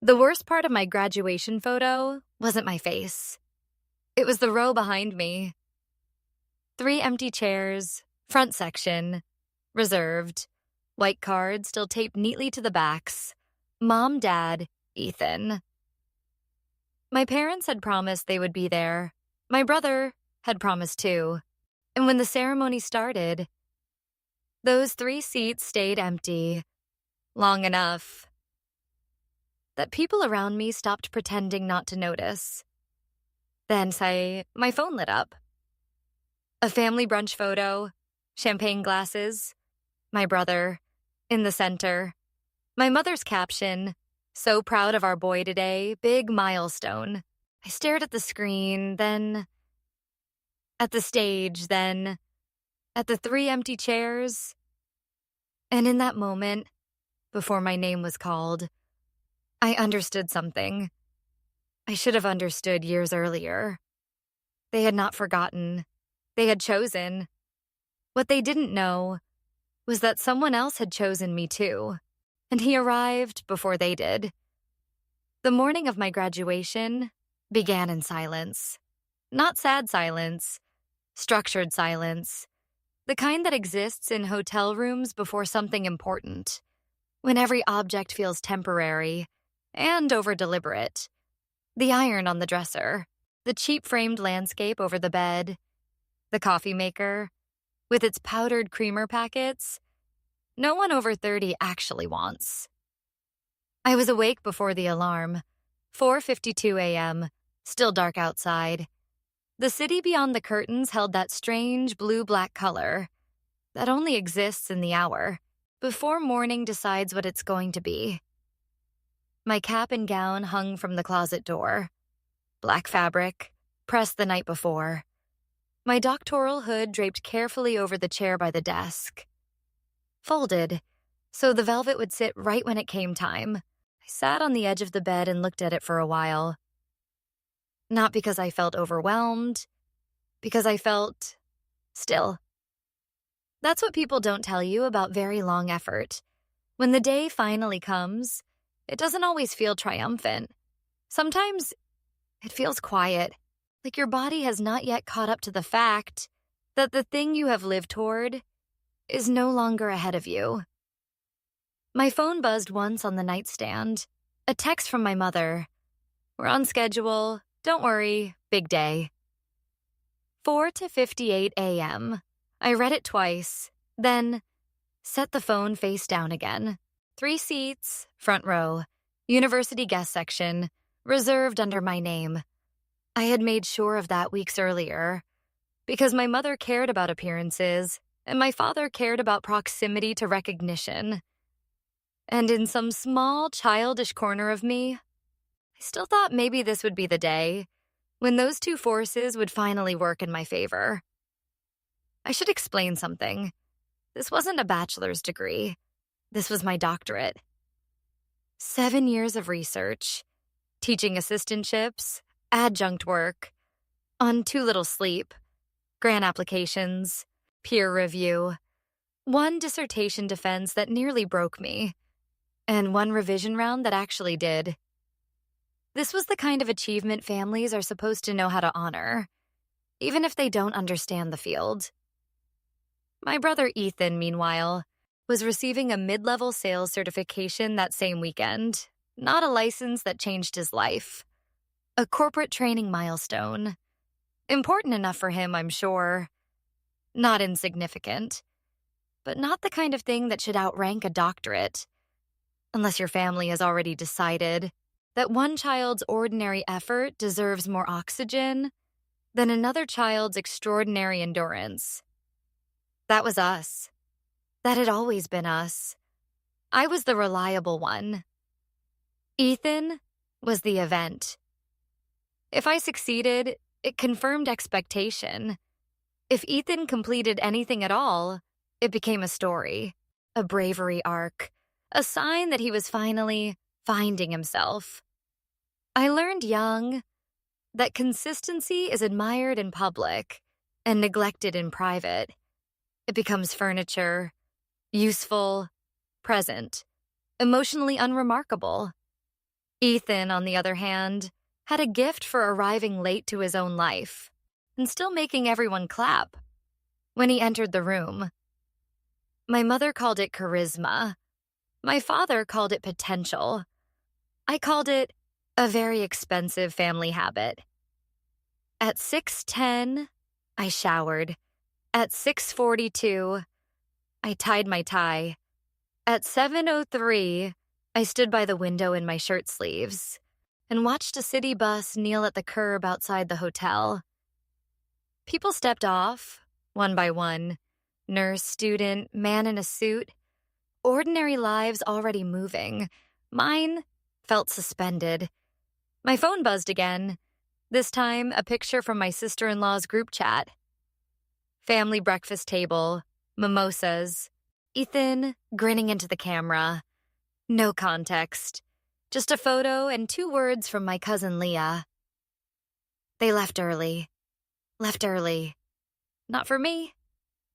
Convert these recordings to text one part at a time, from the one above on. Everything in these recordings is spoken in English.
The worst part of my graduation photo wasn't my face. It was the row behind me. 3 empty chairs, front section, reserved, white cards still taped neatly to the backs. Mom, Dad, Ethan. My parents had promised they would be there. My brother had promised too. And when the ceremony started, those 3 seats stayed empty long enough that people around me stopped pretending not to notice. Then, my phone lit up. A family brunch photo, champagne glasses, my brother, in the center. My mother's caption, "So proud of our boy today, big milestone." I stared at the screen, then at the stage, then at the 3 empty chairs. And in that moment, before my name was called, I understood something. I should have understood years earlier. They had not forgotten. They had chosen. What they didn't know was that someone else had chosen me too, and he arrived before they did. The morning of my graduation began in silence. Not sad silence, structured silence. The kind that exists in hotel rooms before something important, when every object feels temporary and over-deliberate. The iron on the dresser, the cheap framed landscape over the bed, the coffee maker, with its powdered creamer packets, no one over 30 actually wants. I was awake before the alarm, 4:52 a.m., still dark outside. The city beyond the curtains held that strange blue-black color that only exists in the hour, before morning decides what it's going to be. My cap and gown hung from the closet door. Black fabric, pressed the night before. My doctoral hood draped carefully over the chair by the desk. Folded, so the velvet would sit right when it came time. I sat on the edge of the bed and looked at it for a while. Not because I felt overwhelmed, because I felt still. That's what people don't tell you about very long effort. When the day finally comes, it doesn't always feel triumphant. Sometimes it feels quiet, like your body has not yet caught up to the fact that the thing you have lived toward is no longer ahead of you. My phone buzzed once on the nightstand. A text from my mother. "We're on schedule. Don't worry. Big day." 4:58 a.m. I read it twice, then set the phone face down again. 3 seats, front row, university guest section, reserved under my name. I had made sure of that weeks earlier, because my mother cared about appearances, and my father cared about proximity to recognition. And in some small, childish corner of me, I still thought maybe this would be the day when those 2 forces would finally work in my favor. I should explain something. This wasn't a bachelor's degree. This was my doctorate. 7 years of research, teaching assistantships, adjunct work, on too little sleep, grant applications, peer review, 1 dissertation defense that nearly broke me, and 1 revision round that actually did. This was the kind of achievement families are supposed to know how to honor, even if they don't understand the field. My brother Ethan, meanwhile, was receiving a mid-level sales certification that same weekend, not a license that changed his life. A corporate training milestone. Important enough for him, I'm sure. Not insignificant. But not the kind of thing that should outrank a doctorate. Unless your family has already decided that one child's ordinary effort deserves more oxygen than another child's extraordinary endurance. That was us. That had always been us. I was the reliable one. Ethan was the event. If I succeeded, it confirmed expectation. If Ethan completed anything at all, it became a story, a bravery arc, a sign that he was finally finding himself. I learned young that consistency is admired in public and neglected in private. It becomes furniture, useful, present, emotionally unremarkable. Ethan, on the other hand, had a gift for arriving late to his own life and still making everyone clap when he entered the room. My mother called it charisma. My father called it potential. I called it a very expensive family habit. At 6:10, I showered. At 6:42, I tied my tie. At 7:03, I stood by the window in my shirt sleeves and watched a city bus kneel at the curb outside the hotel. People stepped off, one by one. Nurse, student, man in a suit. Ordinary lives already moving. Mine felt suspended. My phone buzzed again. This time, a picture from my sister-in-law's group chat. Family breakfast table, mimosas, Ethan grinning into the camera. No context. Just a photo and 2 words from my cousin Leah. They left early. Left early. Not for me.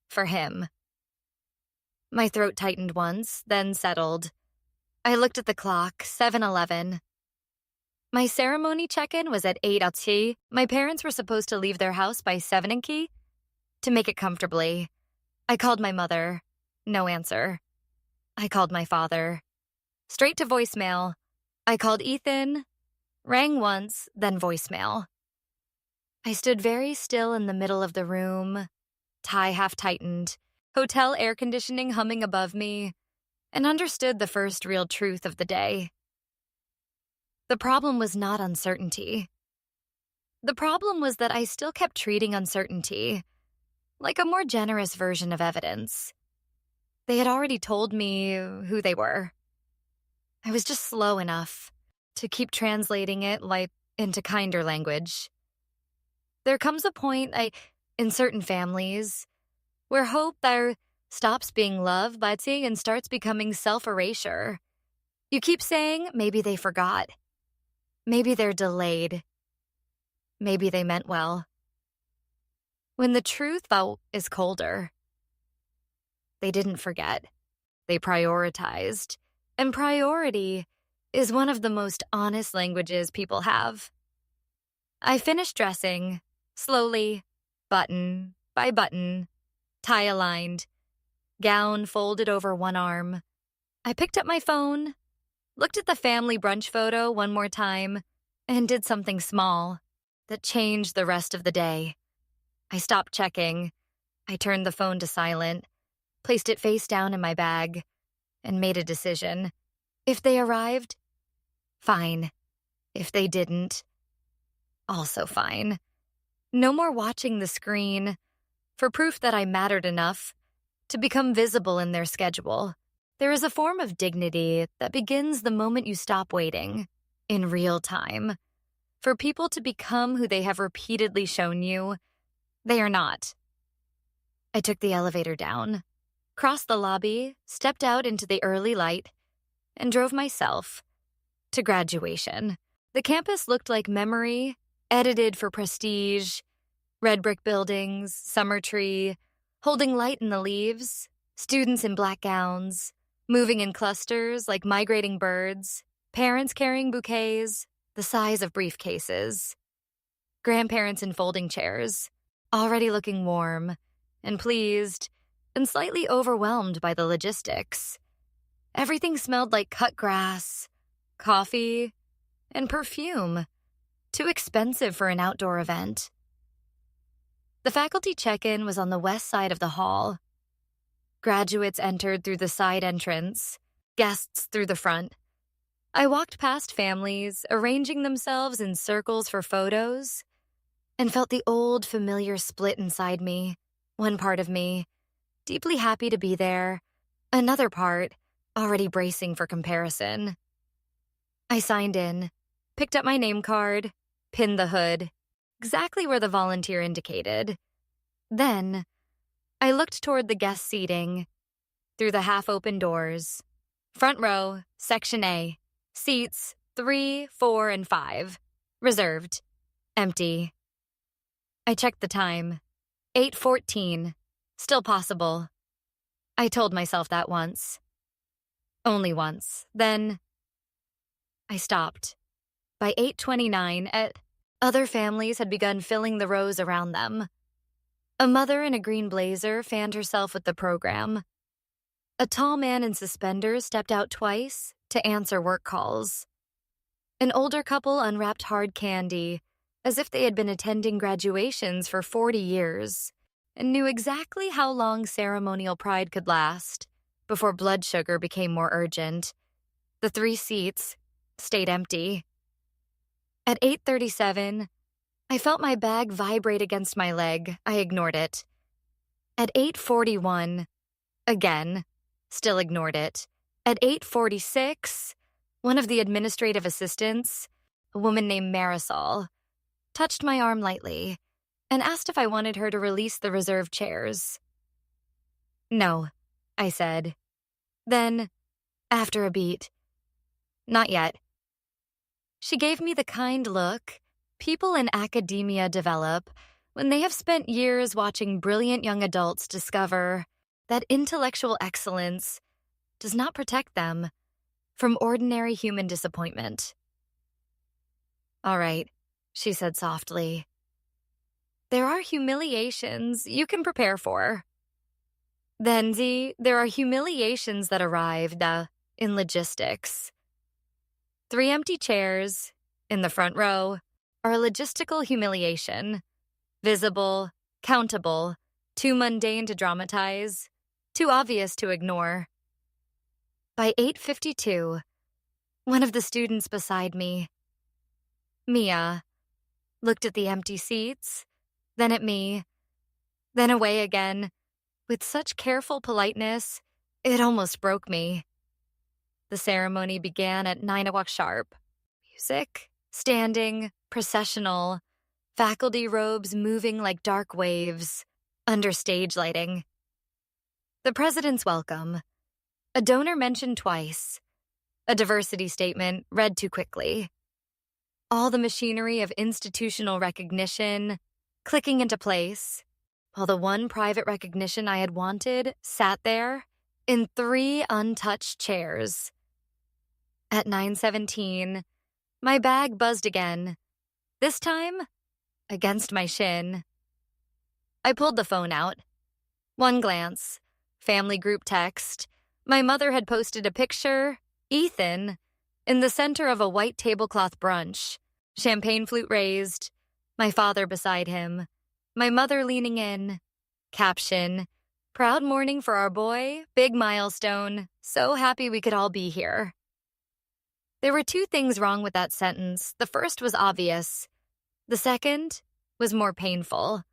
For him. My throat tightened once, then settled. I looked at the clock, 7:11. My ceremony check-in was at 8:00. My parents were supposed to leave their house by 7:00. To make it comfortably, I called my mother. No answer. I called my father. Straight to voicemail. I called Ethan. Rang once, then voicemail. I stood very still in the middle of the room, tie half tightened, hotel air conditioning humming above me, and understood the first real truth of the day. The problem was not uncertainty. The problem was that I still kept treating uncertainty like a more generous version of evidence. They had already told me who they were. I was just slow enough to keep translating it into kinder language. There comes a point in certain families where hope there stops being love, Betsy, and starts becoming self-erasure. You keep saying maybe they forgot. Maybe they're delayed. Maybe they meant well. When the truth, though, is colder. They didn't forget. They prioritized. And priority is one of the most honest languages people have. I finished dressing, slowly, button by button, tie aligned, gown folded over one arm. I picked up my phone, looked at the family brunch photo one more time, and did something small that changed the rest of the day. I stopped checking. I turned the phone to silent, placed it face down in my bag, and made a decision. If they arrived, fine. If they didn't, also fine. No more watching the screen for proof that I mattered enough to become visible in their schedule. There is a form of dignity that begins the moment you stop waiting, in real time, for people to become who they have repeatedly shown you they are not. I took the elevator down, crossed the lobby, stepped out into the early light, and drove myself to graduation. The campus looked like memory, edited for prestige, red brick buildings, summer tree, holding light in the leaves, students in black gowns, moving in clusters like migrating birds, parents carrying bouquets the size of briefcases, grandparents in folding chairs, already looking warm and pleased and slightly overwhelmed by the logistics. Everything smelled like cut grass, coffee, and perfume, too expensive for an outdoor event. The faculty check-in was on the west side of the hall. Graduates entered through the side entrance, guests through the front. I walked past families arranging themselves in circles for photos and felt the old familiar split inside me, one part of me deeply happy to be there, another part already bracing for comparison. I signed in, picked up my name card, pinned the hood, exactly where the volunteer indicated. Then, I looked toward the guest seating, through the half-open doors. Front row, Section A, seats 3, 4, and 5. Reserved. Empty. I checked the time. 8:14. Still possible. I told myself that once. Only once. Then I stopped. By 8:29, other families had begun filling the rows around them. A mother in a green blazer fanned herself with the program. A tall man in suspenders stepped out twice to answer work calls. An older couple unwrapped hard candy as if they had been attending graduations for 40 years and knew exactly how long ceremonial pride could last before blood sugar became more urgent. The 3 seats stayed empty. At 8:37, I felt my bag vibrate against my leg. I ignored it. At 8:41, again, still ignored it. At 8:46, one of the administrative assistants, a woman named Marisol, touched my arm lightly and asked if I wanted her to release the reserved chairs. No, I said. Then, after a beat, not yet. She gave me the kind look people in academia develop when they have spent years watching brilliant young adults discover that intellectual excellence does not protect them from ordinary human disappointment. All right, she said softly. There are humiliations you can prepare for. Then, there are humiliations that arrived in logistics. 3 empty chairs in the front row are a logistical humiliation. Visible, countable, too mundane to dramatize, too obvious to ignore. By 8:52, one of the students beside me, Mia, looked at the empty seats, then at me, then away again, with such careful politeness, it almost broke me. The ceremony began at 9 o'clock sharp. Music, standing, processional, faculty robes moving like dark waves under stage lighting. The president's welcome. A donor mentioned twice. A diversity statement read too quickly. All the machinery of institutional recognition clicking into place, while the one private recognition I had wanted sat there in 3 untouched chairs. At 9:17, my bag buzzed again, this time against my shin. I pulled the phone out. One glance, family group text. My mother had posted a picture, Ethan, in the center of a white tablecloth brunch, champagne flute raised, my father beside him, my mother leaning in. Caption, proud morning for our boy, big milestone, so happy we could all be here. There were 2 things wrong with that sentence. The first was obvious. The second was more painful.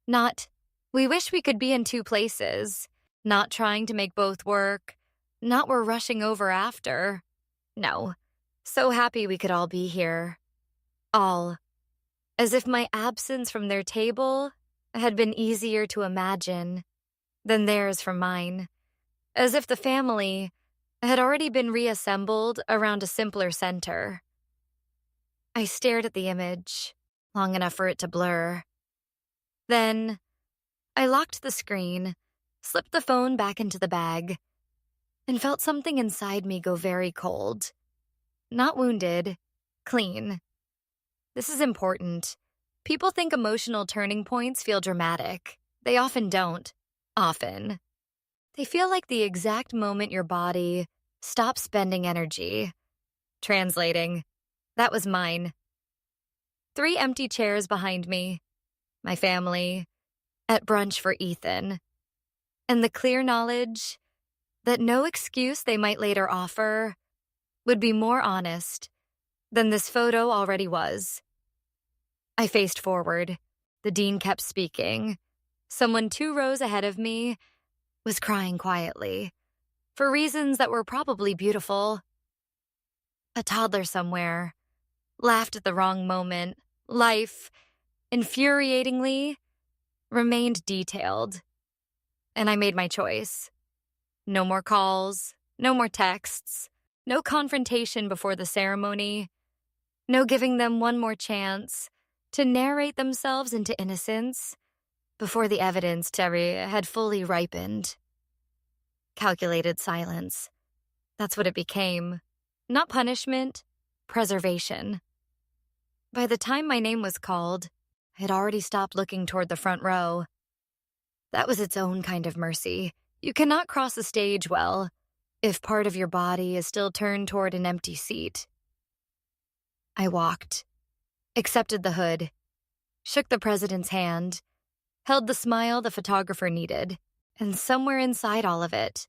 Not, we wish we could be in 2 places. Not trying to make both work. Not we're rushing over after. No, so happy we could all be here. All. As if my absence from their table had been easier to imagine than theirs from mine. As if the family had already been reassembled around a simpler center. I stared at the image, long enough for it to blur. Then, I locked the screen, slipped the phone back into the bag, and felt something inside me go very cold. Not wounded, clean. This is important. People think emotional turning points feel dramatic. They often don't. Often. They feel like the exact moment your body stops spending energy. Translating, that was mine. 3 empty chairs behind me, my family, at brunch for Ethan, and the clear knowledge that no excuse they might later offer would be more honest than this photo already was. I faced forward. The dean kept speaking. Someone 2 rows ahead of me was crying quietly, for reasons that were probably beautiful. A toddler somewhere laughed at the wrong moment. Life, infuriatingly, remained detailed. And I made my choice. No more calls, no more texts, no confrontation before the ceremony, no giving them one more chance to narrate themselves into innocence before the evidence, Terry, had fully ripened. Calculated silence. That's what it became. Not punishment, preservation. By the time my name was called, I had already stopped looking toward the front row. That was its own kind of mercy. You cannot cross the stage well if part of your body is still turned toward an empty seat. I walked, accepted the hood, shook the president's hand, held the smile the photographer needed, and somewhere inside all of it,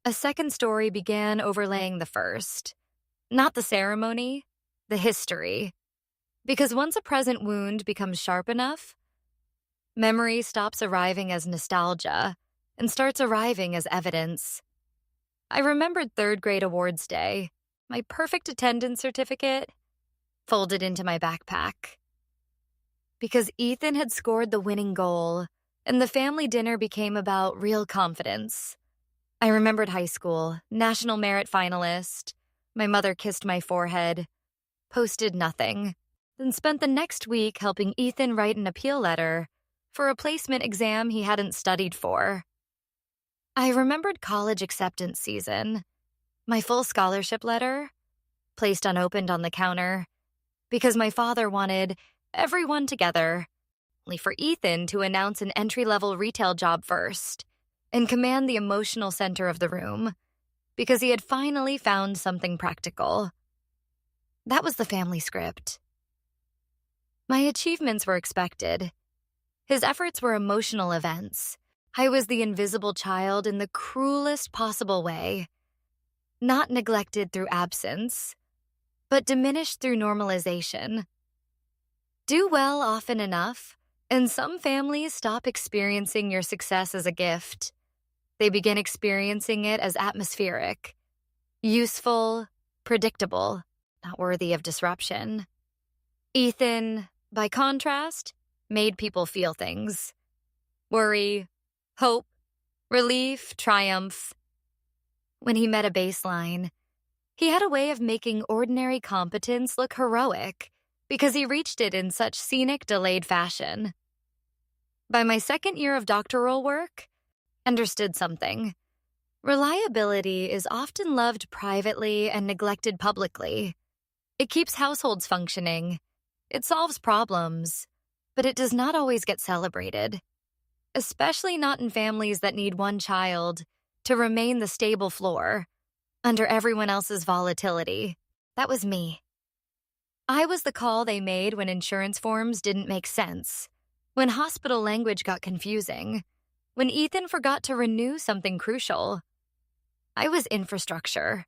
a second story began overlaying the first. Not the ceremony, the history. Because once a present wound becomes sharp enough, memory stops arriving as nostalgia and starts arriving as evidence. I remembered third grade awards day, my perfect attendance certificate, folded into my backpack. Because Ethan had scored the winning goal, and the family dinner became about real confidence. I remembered high school, national merit finalist. My mother kissed my forehead, posted nothing, then spent the next week helping Ethan write an appeal letter for a placement exam he hadn't studied for. I remembered college acceptance season, my full scholarship letter, placed unopened on the counter, because my father wanted everyone together, only for Ethan to announce an entry-level retail job first and command the emotional center of the room, because he had finally found something practical. That was the family script. My achievements were expected. His efforts were emotional events. I was the invisible child in the cruelest possible way. Not neglected through absence, but diminished through normalization. Do well often enough, and some families stop experiencing your success as a gift. They begin experiencing it as atmospheric, useful, predictable, not worthy of disruption. Ethan, by contrast, made people feel things. Worry, hope, relief, triumph. When he met a baseline, he had a way of making ordinary competence look heroic because he reached it in such scenic, delayed fashion. By my second year of doctoral work, I understood something. Reliability is often loved privately and neglected publicly. It keeps households functioning. It solves problems, but it does not always get celebrated, especially not in families that need one child to remain the stable floor under everyone else's volatility. That was me. I was the call they made when insurance forms didn't make sense, when hospital language got confusing, when Ethan forgot to renew something crucial. I was infrastructure.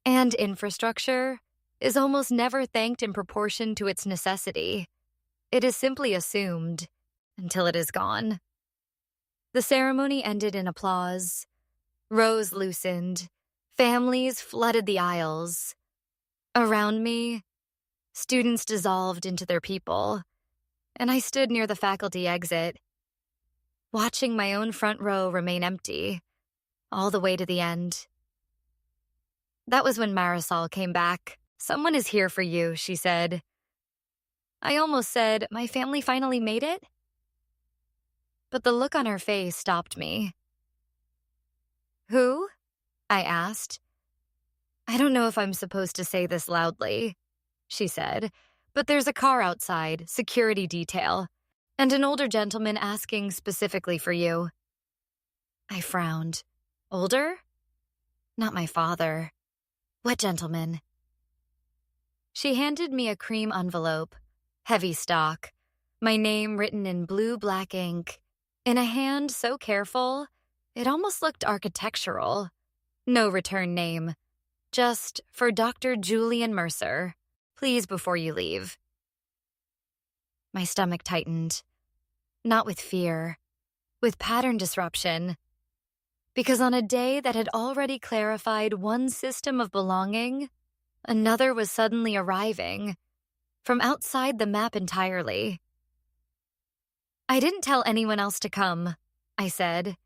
And infrastructure is almost never thanked in proportion to its necessity. It is simply assumed until it is gone. The ceremony ended in applause. Rows loosened. Families flooded the aisles. Around me, students dissolved into their people, and I stood near the faculty exit, watching my own front row remain empty, all the way to the end. That was when Marisol came back. "Someone is here for you," she said. I almost said, "My family finally made it?" But the look on her face stopped me. "Who?" I asked. "I don't know if I'm supposed to say this loudly," she said, "but there's a car outside, security detail, and an older gentleman asking specifically for you." I frowned. Older? Not my father. What gentleman? She handed me a cream envelope, heavy stock, my name written in blue-black ink, in a hand so careful, it almost looked architectural. No return name. Just for Dr. Julian Mercer. Please before you leave. My stomach tightened. Not with fear, with pattern disruption. Because on a day that had already clarified one system of belonging, another was suddenly arriving, from outside the map entirely. "I didn't tell anyone else to come," I said.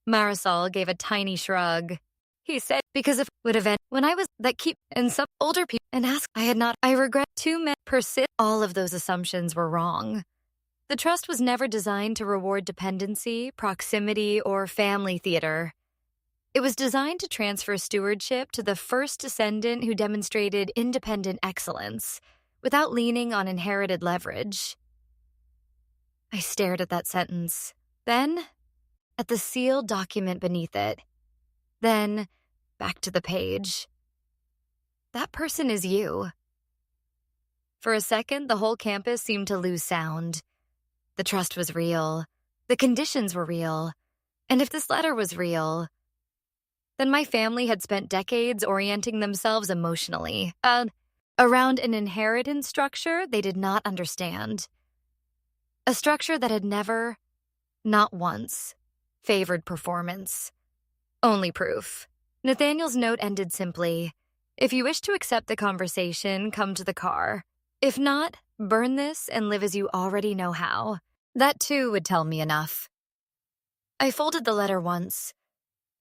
Marisol gave a tiny shrug. He said, "Because if it would have ended when I was that keep and some older people and ask I had not, I regret too men persist." All of those assumptions were wrong. The trust was never designed to reward dependency, proximity, or family theater. It was designed to transfer stewardship to the first descendant who demonstrated independent excellence, without leaning on inherited leverage. I stared at that sentence, then at the sealed document beneath it, then back to the page. That person is you. For a second, the whole campus seemed to lose sound. The trust was real. The conditions were real. And if this letter was real, then my family had spent decades orienting themselves emotionally around an inheritance structure they did not understand. A structure that had never, not once, favored performance. Only proof. Nathaniel's note ended simply, "If you wish to accept the conversation, come to the car. If not, burn this and live as you already know how." That too would tell me enough. I folded the letter once.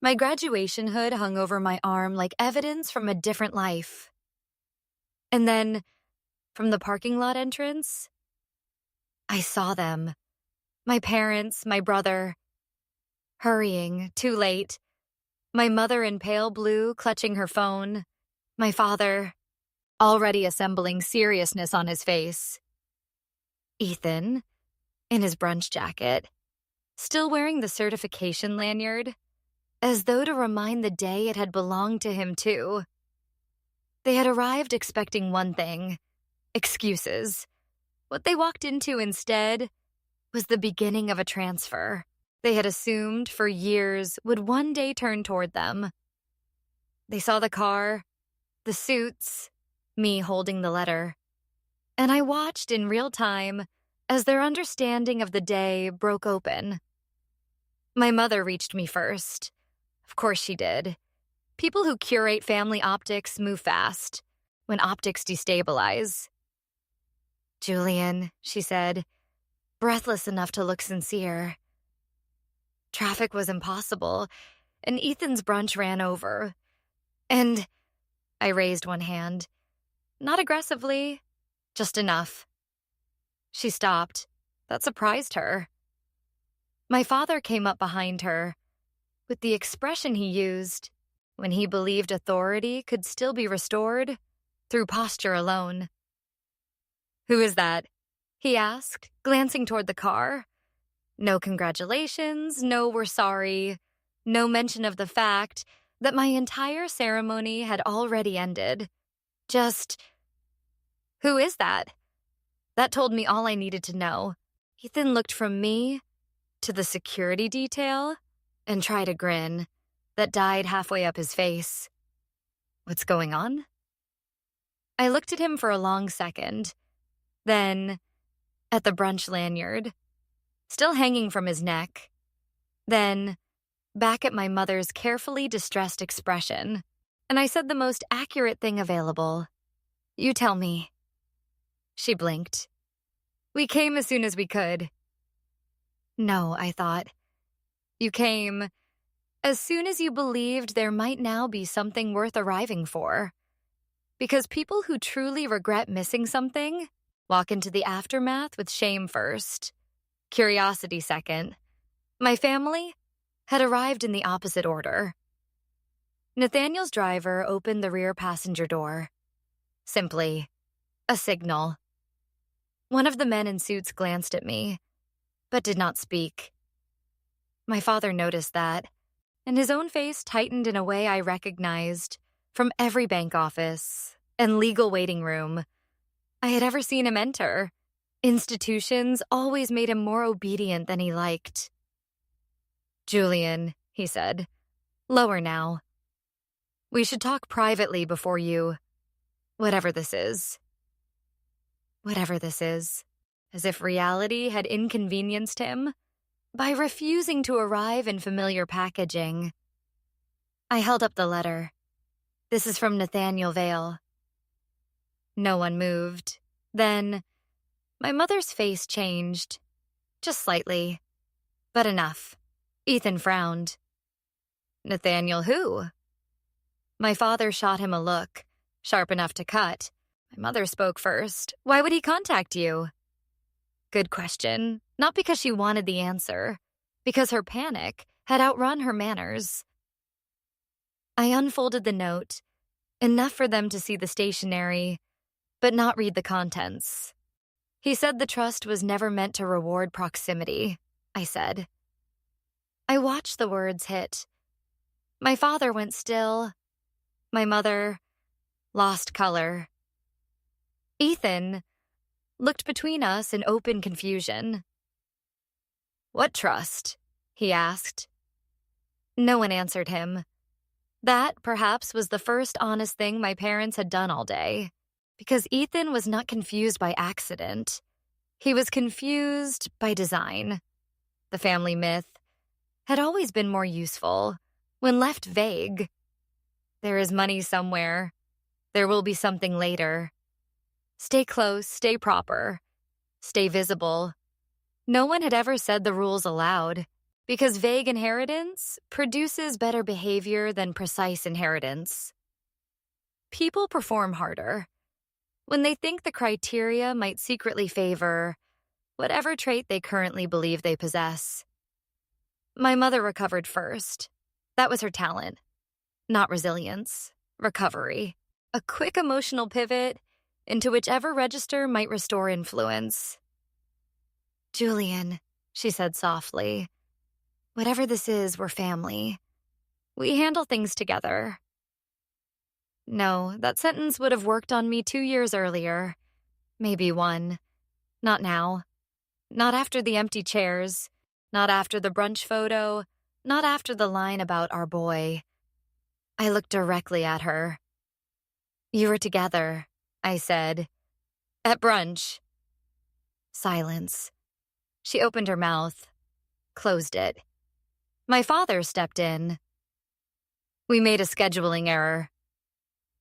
My graduation hood hung over my arm like evidence from a different life. And then, from the parking lot entrance, I saw them. My parents, my brother, hurrying, too late. My mother in pale blue, clutching her phone. My father, already assembling seriousness on his face. Ethan, in his brunch jacket, still wearing the certification lanyard, as though to remind the day it had belonged to him too. They had arrived expecting one thing: excuses. What they walked into instead was the beginning of a transfer they had assumed for years would one day turn toward them. They saw the car, the suits, me holding the letter, and I watched in real time as their understanding of the day broke open. My mother reached me first. Of course she did. People who curate family optics move fast when optics destabilize. "Julian," she said, breathless enough to look sincere. Traffic was impossible, and Ethan's brunch ran over. And I raised one hand. Not aggressively, just enough. She stopped. That surprised her. My father came up behind her, with the expression he used when he believed authority could still be restored through posture alone. "Who is that?" he asked, glancing toward the car. No congratulations, no "we're sorry," no mention of the fact that my entire ceremony had already ended. Just, "Who is that?" That told me all I needed to know. Ethan looked from me to the security detail and tried a grin that died halfway up his face. "What's going on?" I looked at him for a long second, then at the brunch lanyard, still hanging from his neck, then back at my mother's carefully distressed expression, and I said the most accurate thing available. "You tell me." She blinked. "We came as soon as we could." No, I thought. You came as soon as you believed there might now be something worth arriving for. Because people who truly regret missing something walk into the aftermath with shame first, curiosity second. My family had arrived in the opposite order. Nathaniel's driver opened the rear passenger door. Simply, a signal. One of the men in suits glanced at me, but did not speak. My father noticed that, and his own face tightened in a way I recognized from every bank office and legal waiting room I had ever seen him enter. Institutions always made him more obedient than he liked. "Julian," he said, "lower now. We should talk privately before you, whatever this is." Whatever this is, as if reality had inconvenienced him by refusing to arrive in familiar packaging. I held up the letter. "This is from Nathaniel Vale." No one moved. Then, my mother's face changed. Just slightly. But enough. Ethan frowned. "Nathaniel who?" My father shot him a look, sharp enough to cut. My mother spoke first. "Why would he contact you?" Good question. Not because she wanted the answer, because her panic had outrun her manners. I unfolded the note, enough for them to see the stationery, but not read the contents. He said the trust was never meant to reward proximity, I said. I watched the words hit. My father went still. My mother lost color. Ethan looked between us in open confusion. "What trust?" he asked. No one answered him. That, perhaps, was the first honest thing my parents had done all day, because Ethan was not confused by accident. He was confused by design. The family myth had always been more useful when left vague. There is money somewhere. There will be something later. Stay close, stay proper, stay visible. No one had ever said the rules aloud, because vague inheritance produces better behavior than precise inheritance. People perform harder when they think the criteria might secretly favor whatever trait they currently believe they possess. My mother recovered first. That was her talent. Not resilience, recovery. A quick emotional pivot into whichever register might restore influence. "Julian," she said softly, "whatever this is, we're family. We handle things together." No, that sentence would have worked on me 2 years earlier. Maybe 1. Not now. Not after the empty chairs. Not after the brunch photo. Not after the line about our boy. I looked directly at her. "You were together," I said. "At brunch." Silence. She opened her mouth, closed it. My father stepped in. "We made a scheduling error."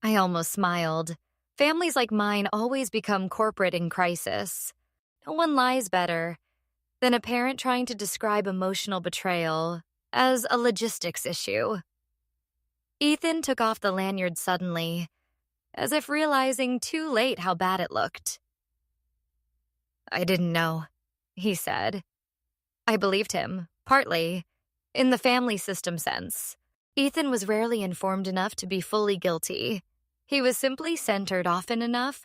I almost smiled. Families like mine always become corporate in crisis. No one lies better than a parent trying to describe emotional betrayal as a logistics issue. Ethan took off the lanyard suddenly, as if realizing too late how bad it looked. "I didn't know," he said. I believed him, partly, in the family system sense. Ethan was rarely informed enough to be fully guilty. He was simply centered often enough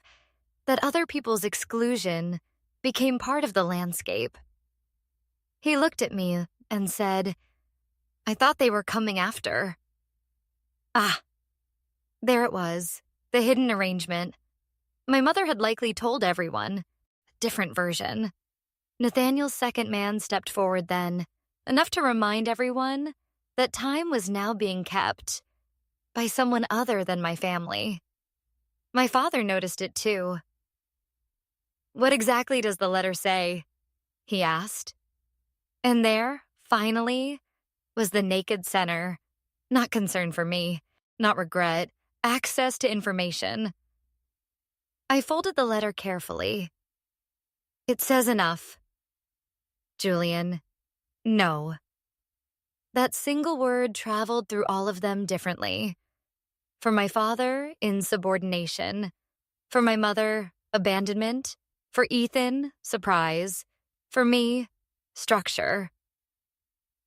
that other people's exclusion became part of the landscape. He looked at me and said, "I thought they were coming after." Ah, there it was, the hidden arrangement. My mother had likely told everyone. A different version. Nathaniel's second man stepped forward then, enough to remind everyone that time was now being kept by someone other than my family. My father noticed it too. "What exactly does the letter say?" he asked. And there, finally, was the naked center. Not concern for me, not regret, access to information. I folded the letter carefully. "It says enough. Julian, no." That single word traveled through all of them differently. For my father, insubordination. For my mother, abandonment. For Ethan, surprise. For me, structure.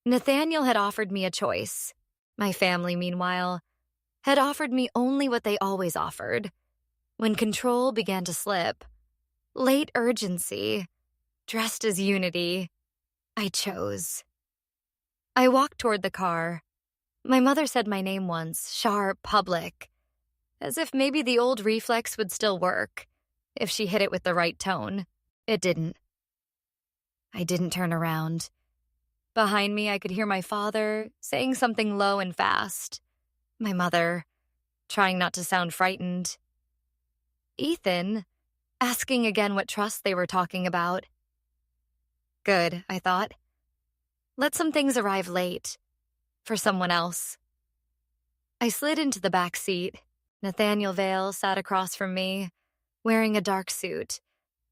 Nathaniel had offered me a choice. My family, meanwhile, had offered me only what they always offered. When control began to slip, late urgency, dressed as unity, I chose. I walked toward the car. My mother said my name once, sharp, public, as if maybe the old reflex would still work, if she hit it with the right tone. It didn't. I didn't turn around. Behind me, I could hear my father saying something low and fast. My mother, trying not to sound frightened. Ethan, asking again what trust they were talking about. Good, I thought. Let some things arrive late. For someone else. I slid into the back seat. Nathaniel Vale sat across from me, wearing a dark suit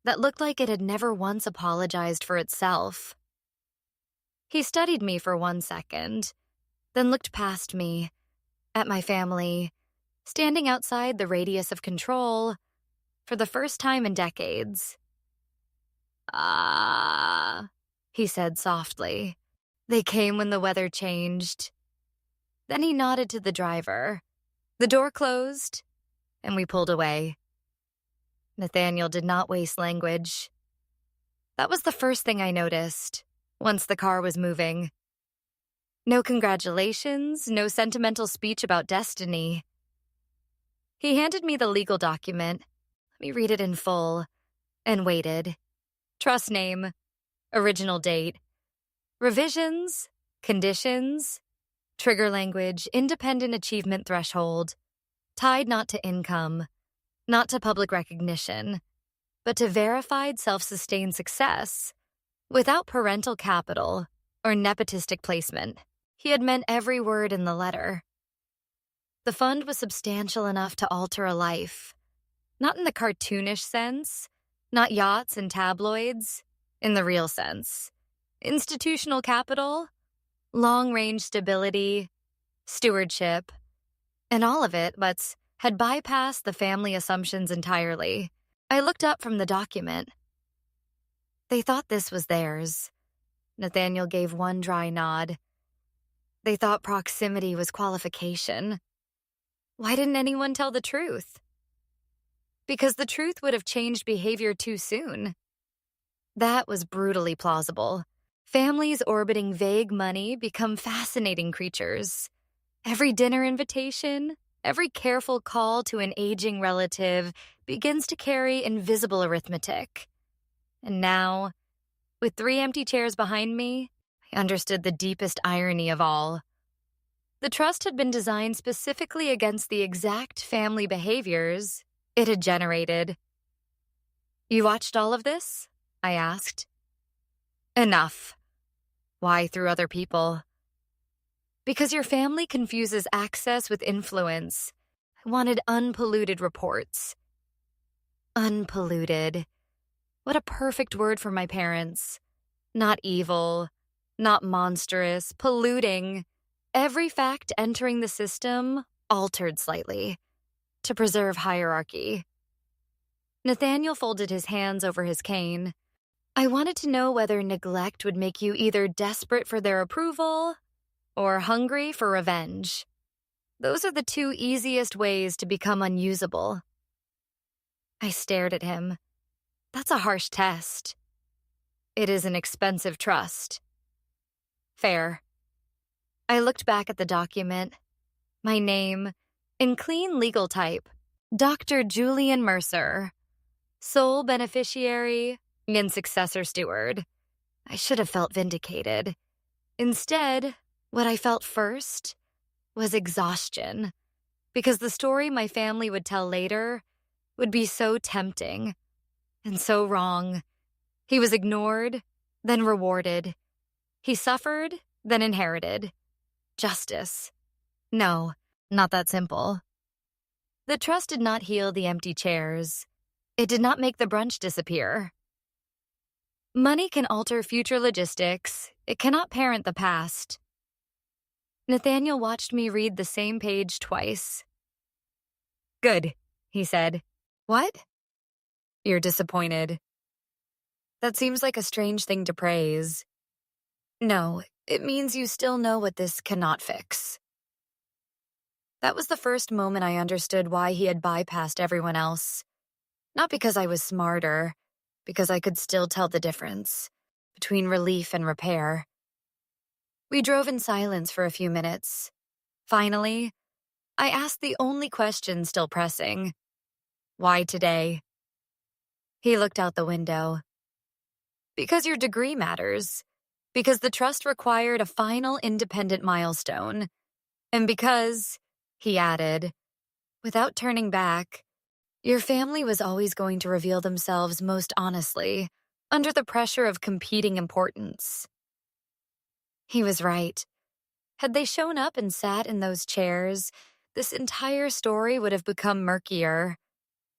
that looked like it had never once apologized for itself. He studied me for 1 second, then looked past me, at my family, standing outside the radius of control for the first time in decades. "Ah," he said softly. "They came when the weather changed." Then he nodded to the driver. The door closed, and we pulled away. Nathaniel did not waste language. That was the first thing I noticed, once the car was moving. No congratulations, no sentimental speech about destiny. He handed me the legal document. Let me read it in full. And waited. Trust name. Original date. Revisions. Conditions. Trigger language. Independent achievement threshold. Tied not to income. Not to public recognition. But to verified self-sustained success. Without parental capital or nepotistic placement. He had meant every word in the letter. The fund was substantial enough to alter a life. Not in the cartoonish sense, not yachts and tabloids, in the real sense. Institutional capital, long-range stability, stewardship, and all of it, but had bypassed the family assumptions entirely. I looked up from the document. They thought this was theirs. Nathaniel gave one dry nod. They thought proximity was qualification. Why didn't anyone tell the truth? Because the truth would have changed behavior too soon. That was brutally plausible. Families orbiting vague money become fascinating creatures. Every dinner invitation, every careful call to an aging relative begins to carry invisible arithmetic. And now, with 3 empty chairs behind me, I understood the deepest irony of all. The trust had been designed specifically against the exact family behaviors it had generated. You watched all of this? I asked. Enough. Why through other people? Because your family confuses access with influence. I wanted unpolluted reports. Unpolluted. What a perfect word for my parents. Not evil, not monstrous, polluting. Every fact entering the system altered slightly to preserve hierarchy. Nathaniel folded his hands over his cane. I wanted to know whether neglect would make you either desperate for their approval or hungry for revenge. Those are the 2 easiest ways to become unusable. I stared at him. That's a harsh test. It is an expensive trust. Fair. I looked back at the document. My name, in clean legal type, Dr. Julian Mercer, sole beneficiary and successor steward. I should have felt vindicated. Instead, what I felt first was exhaustion, because the story my family would tell later would be so tempting and so wrong. He was ignored, then rewarded. He suffered, then inherited. Justice. No, not that simple. The trust did not heal the empty chairs. It did not make the brunch disappear. Money can alter future logistics. It cannot parent the past. Nathaniel watched me read the same page twice. Good, he said. What? You're disappointed. That seems like a strange thing to praise. No, it means you still know what this cannot fix. That was the first moment I understood why he had bypassed everyone else. Not because I was smarter, because I could still tell the difference between relief and repair. We drove in silence for a few minutes. Finally, I asked the only question still pressing. Why today? He looked out the window. Because your degree matters. Because the trust required a final independent milestone. And because, he added, without turning back, your family was always going to reveal themselves most honestly, under the pressure of competing importance. He was right. Had they shown up and sat in those chairs, this entire story would have become murkier,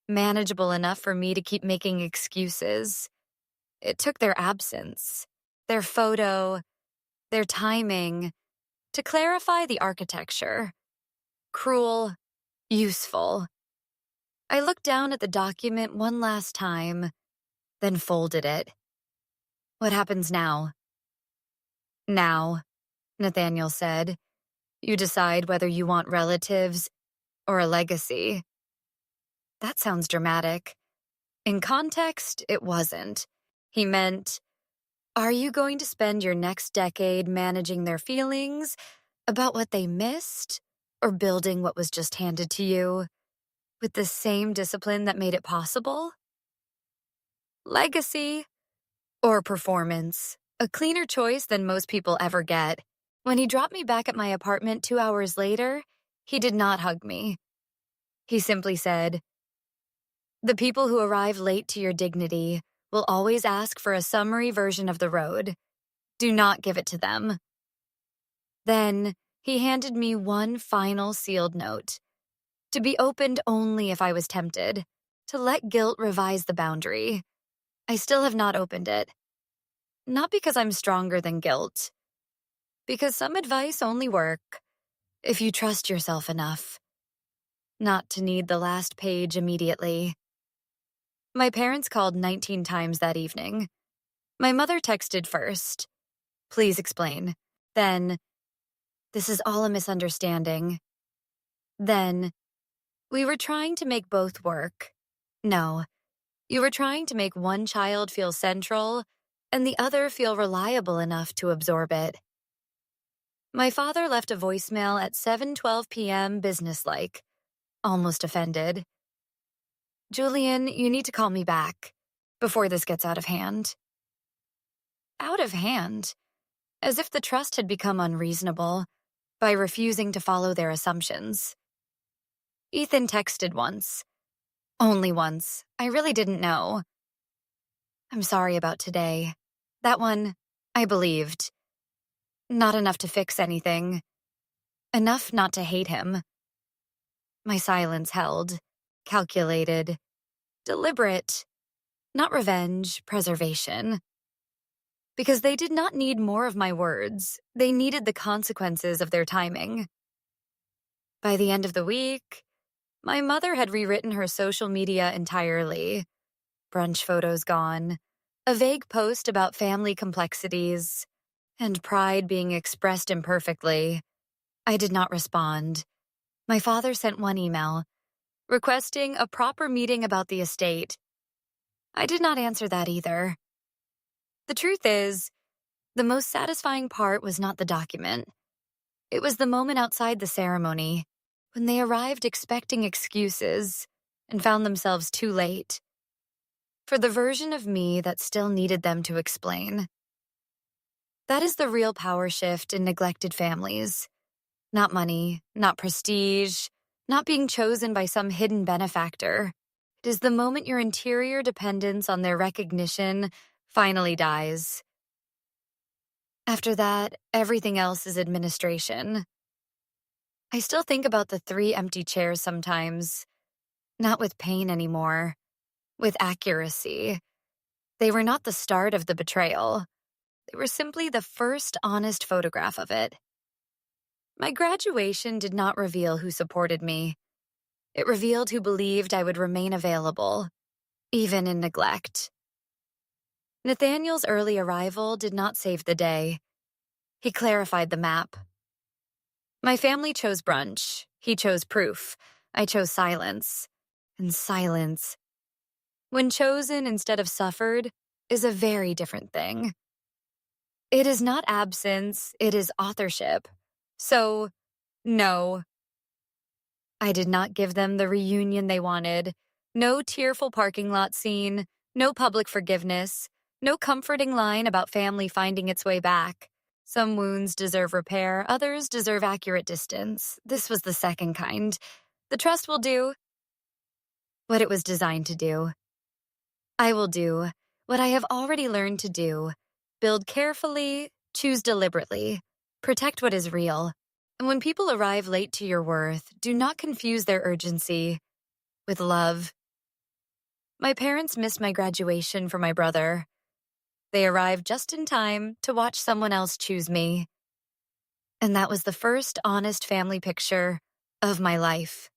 manageable enough for me to keep making excuses. It took their absence, their photo, their timing, to clarify the architecture. Cruel, useful. I looked down at the document one last time, then folded it. What happens now? Now, Nathaniel said, you decide whether you want relatives or a legacy. That sounds dramatic. In context, it wasn't. He meant, are you going to spend your next decade managing their feelings about what they missed or building what was just handed to you with the same discipline that made it possible? Legacy or performance, a cleaner choice than most people ever get. When he dropped me back at my apartment 2 hours later, he did not hug me. He simply said, "The people who arrive late to your dignity will always ask for a summary version of the road. Do not give it to them." Then he handed me one final sealed note, to be opened only if I was tempted, to let guilt revise the boundary. I still have not opened it. Not because I'm stronger than guilt, because some advice only work if you trust yourself enough not to need the last page immediately. My parents called 19 times that evening. My mother texted first, "Please explain." Then, "This is all a misunderstanding." Then, "We were trying to make both work." No, you were trying to make one child feel central and the other feel reliable enough to absorb it. My father left a voicemail at 7:12 p.m. businesslike, almost offended. "Julian, you need to call me back before this gets out of hand." Out of hand, as if the trust had become unreasonable by refusing to follow their assumptions. Ethan texted once. Only once. I really didn't know. "I'm sorry about today." That one, I believed. Not enough to fix anything. Enough not to hate him. My silence held, calculated, deliberate, not revenge, preservation. Because they did not need more of my words, they needed the consequences of their timing. By the end of the week, my mother had rewritten her social media entirely. Brunch photos gone, a vague post about family complexities, and pride being expressed imperfectly. I did not respond. My father sent one email, requesting a proper meeting about the estate. I did not answer that either. The truth is, the most satisfying part was not the document. It was the moment outside the ceremony, when they arrived expecting excuses and found themselves too late. For the version of me that still needed them to explain. That is the real power shift in neglected families. Not money, not prestige, not being chosen by some hidden benefactor. It is the moment your interior dependence on their recognition finally dies. After that, everything else is administration. I still think about the 3 empty chairs sometimes, not with pain anymore, with accuracy. They were not the start of the betrayal. They were simply the first honest photograph of it. My graduation did not reveal who supported me. It revealed who believed I would remain available, even in neglect. Nathaniel's early arrival did not save the day. He clarified the map. My family chose brunch. He chose proof. I chose silence. And silence, when chosen instead of suffered, is a very different thing. It is not absence, it is authorship. So, no. I did not give them the reunion they wanted. No tearful parking lot scene, no public forgiveness, no comforting line about family finding its way back. Some wounds deserve repair, others deserve accurate distance. This was the second kind. The trust will do what it was designed to do. I will do what I have already learned to do. Build carefully, choose deliberately, protect what is real. And when people arrive late to your worth, do not confuse their urgency with love. My parents missed my graduation for my brother. They arrived just in time to watch someone else choose me. And that was the first honest family picture of my life.